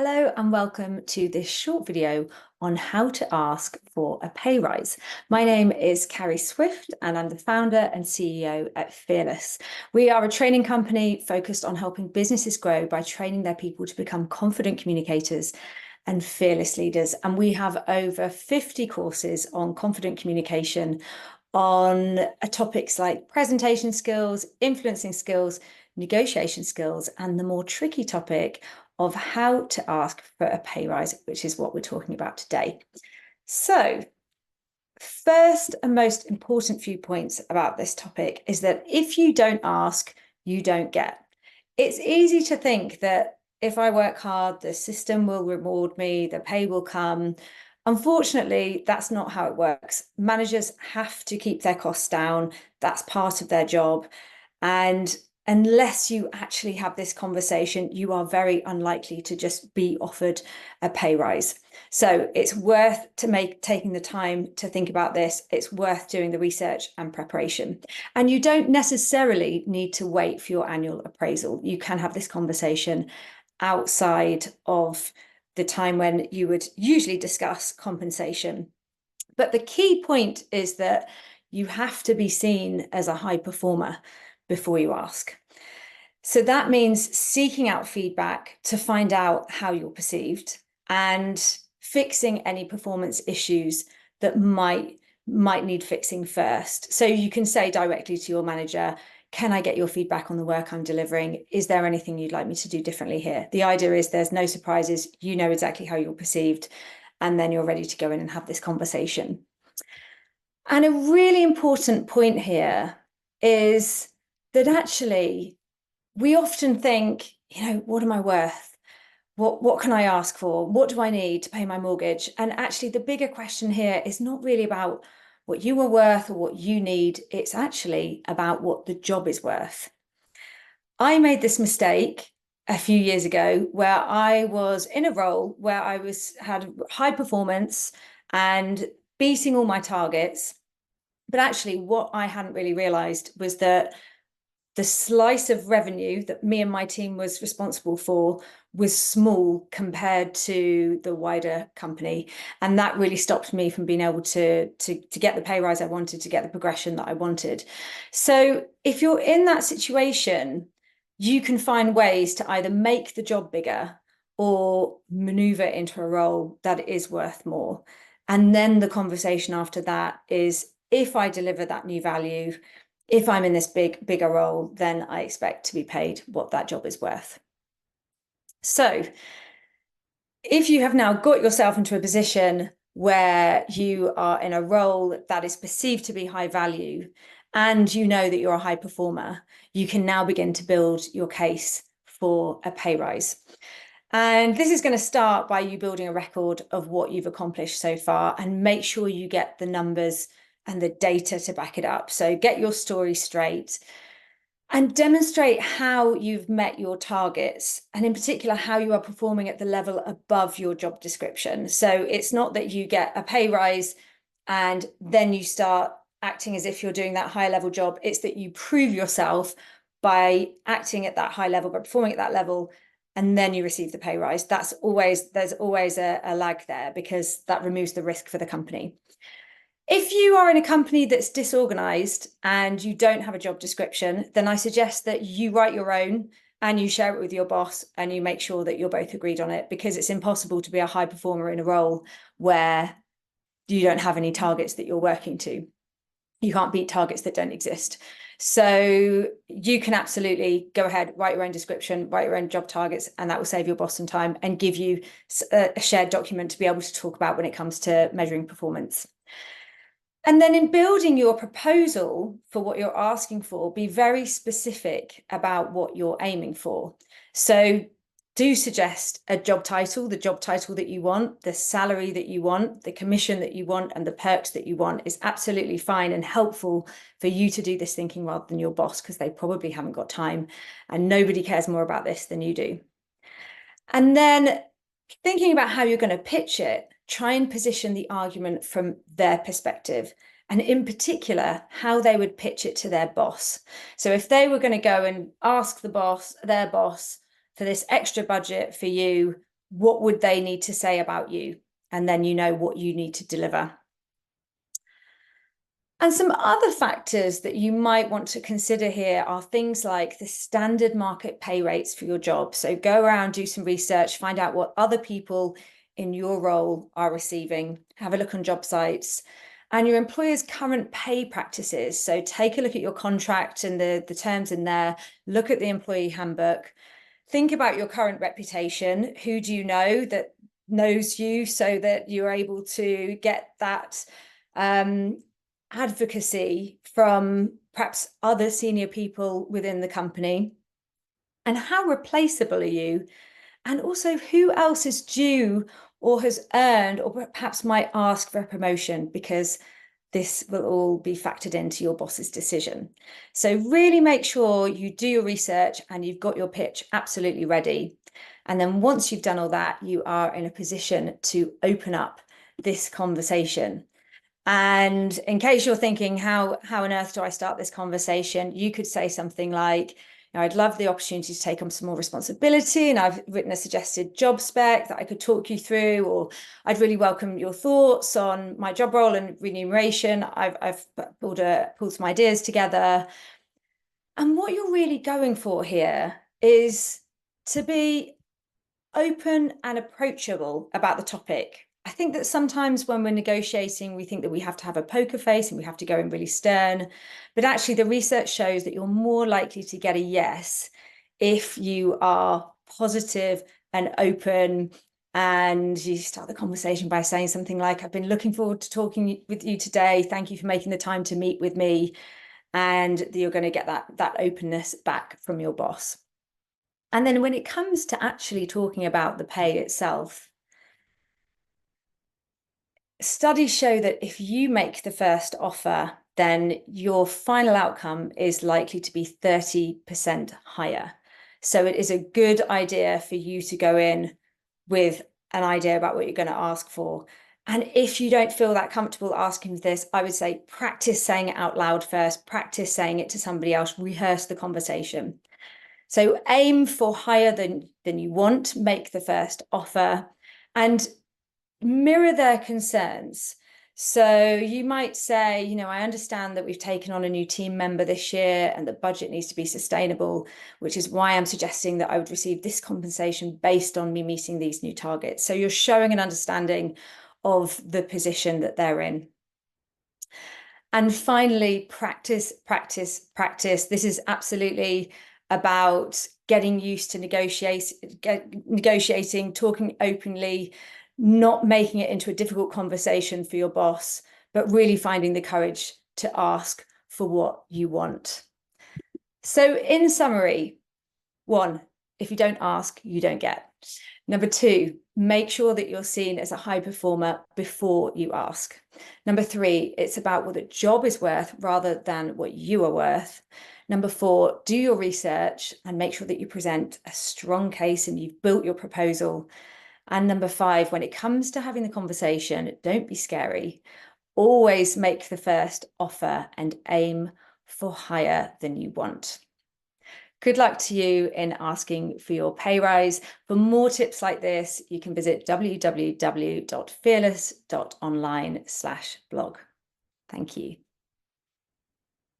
Hello and welcome to this short video on how to ask for a pay rise. My name is Carrie Swift and I'm the founder and CEO at Fearless. We are a training company focused on helping businesses grow by training their people to become confident communicators and fearless leaders. And we have over 50 courses on confident communication on topics like presentation skills, influencing skills, negotiation skills, and the more tricky topic of how to ask for a pay rise, which is what we're talking about today. So, first and most important few points about this topic is that if you don't ask, you don't get. It's easy to think that if I work hard, the system will reward me, the pay will come. Unfortunately, that's not how it works. Managers have to keep their costs down. That's part of their job. And unless you actually have this conversation, you are very unlikely to just be offered a pay rise. So it's worth taking the time to think about this. It's worth doing the research and preparation. And you don't necessarily need to wait for your annual appraisal. You can have this conversation outside of the time when you would usually discuss compensation. But the key point is that you have to be seen as a high performer before you ask. So that means seeking out feedback to find out how you're perceived and fixing any performance issues that might need fixing first. So you can say directly to your manager, can I get your feedback on the work I'm delivering? Is there anything you'd like me to do differently here? The idea is there's no surprises. You know exactly how you're perceived, and then you're ready to go in and have this conversation. And a really important point here is that actually we often think, what am I worth? What can I ask for? What do I need to pay my mortgage? And actually the bigger question here is not really about what you are worth or what you need. It's actually about what the job is worth. I made this mistake a few years ago where I was in a role where I had high performance and beating all my targets. But actually what I hadn't really realized was that the slice of revenue that me and my team was responsible for was small compared to the wider company. And that really stopped me from being able to get the pay rise I wanted, to get the progression that I wanted. So if you're in that situation, you can find ways to either make the job bigger or maneuver into a role that is worth more. And then the conversation after that is, if I deliver that new value, if I'm in this bigger role, then I expect to be paid what that job is worth. So if you have now got yourself into a position where you are in a role that is perceived to be high value, and you know that you're a high performer, you can now begin to build your case for a pay rise. And this is going to start by you building a record of what you've accomplished so far, and make sure you get the numbers and the data to back it up. So get your story straight and demonstrate how you've met your targets, and in particular, how you are performing at the level above your job description. So it's not that you get a pay rise and then you start acting as if you're doing that high level job. It's that you prove yourself by acting at that high level, by performing at that level, and then you receive the pay rise. There's always a lag there, because that removes the risk for the company. If you are in a company that's disorganized and you don't have a job description, then I suggest that you write your own and you share it with your boss and you make sure that you're both agreed on it, because it's impossible to be a high performer in a role where you don't have any targets that you're working to. You can't beat targets that don't exist. So you can absolutely go ahead, write your own description, write your own job targets, and that will save your boss some time and give you a shared document to be able to talk about when it comes to measuring performance. And then in building your proposal for what you're asking for, be very specific about what you're aiming for. So do suggest a job title, the job title that you want, the salary that you want, the commission that you want, and the perks that you want is absolutely fine and helpful for you to do this thinking rather than your boss, because they probably haven't got time and nobody cares more about this than you do. And then thinking about how you're going to pitch it, try and position the argument from their perspective, and in particular, how they would pitch it to their boss. So if they were going to go and ask their boss for this extra budget for you, what would they need to say about you? And then you know what you need to deliver. And some other factors that you might want to consider here are things like the standard market pay rates for your job. So go around, do some research, find out what other people in your role are receiving, have a look on job sites, and your employer's current pay practices. So take a look at your contract and the terms in there, look at the employee handbook, think about your current reputation. Who do you know that knows you so that you're able to get that advocacy from perhaps other senior people within the company? And how replaceable are you? And also, who else is due or has earned or perhaps might ask for a promotion, because this will all be factored into your boss's decision. So really make sure you do your research and you've got your pitch absolutely ready. And then once you've done all that, you are in a position to open up this conversation. And in case you're thinking, how on earth do I start this conversation? You could say something like, I'd love the opportunity to take on some more responsibility, and I've written a suggested job spec that I could talk you through, or I'd really welcome your thoughts on my job role and remuneration. I've pulled some ideas together. And what you're really going for here is to be open and approachable about the topic. I think that sometimes when we're negotiating, we think that we have to have a poker face and we have to go in really stern. But actually, the research shows that you're more likely to get a yes if you are positive and open, and you start the conversation by saying something like, I've been looking forward to talking with you today. Thank you for making the time to meet with me. And you're going to get that openness back from your boss. And then when it comes to actually talking about the pay itself, studies show that if you make the first offer, then your final outcome is likely to be 30% higher. So it is a good idea for you to go in with an idea about what you're going to ask for. And if you don't feel that comfortable asking for this, I would say practice saying it out loud first, practice saying it to somebody else, rehearse the conversation. So aim for higher than you want, make the first offer, and mirror their concerns. So you might say, I understand that we've taken on a new team member this year and the budget needs to be sustainable, which is why I'm suggesting that I would receive this compensation based on me meeting these new targets. So you're showing an understanding of the position that they're in. And finally, practice, practice, practice. This is absolutely about getting used to negotiating, talking openly, not making it into a difficult conversation for your boss, but really finding the courage to ask for what you want. So in summary, 1, if you don't ask, you don't get. Number 2, make sure that you're seen as a high performer before you ask. Number 3, it's about what the job is worth rather than what you are worth. Number 4, do your research and make sure that you present a strong case and you've built your proposal. And number 5, when it comes to having the conversation, don't be scary. Always make the first offer and aim for higher than you want. Good luck to you in asking for your pay rise. For more tips like this, you can visit www.fearless.online/blog. Thank you.